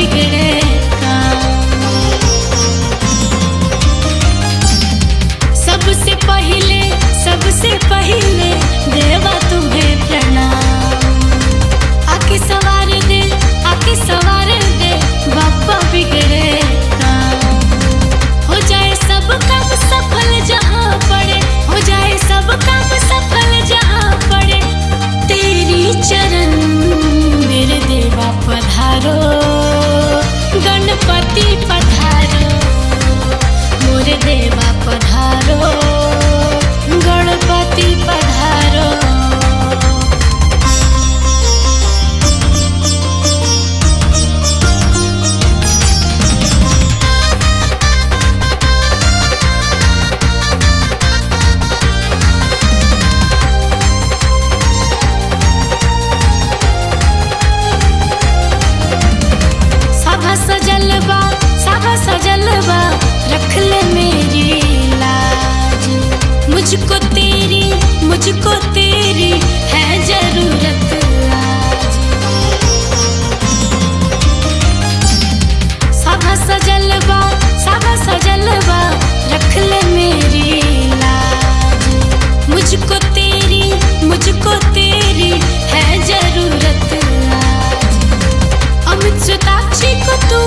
बिगड़े काम। सबसे पहले देवा तुम्हें प्रणाम। आके सवार दे बाबा बिगड़े काम। हो जाए सब काम सफल जहाँ पड़े, हो जाए सब काम सफल जहाँ पड़े। तेरी चरण मेरे देवा पधारो, गणपति पधारो, मोरे देवा पधारो, गणपति पधारो। सजलवा रख ले मेरी लाज। मुझको तेरी है जरूरत आज। सभा सजलवा रख ले मेरी लाज। मुझको तेरी है जरूरत आज। अमित सुताक्षी को तू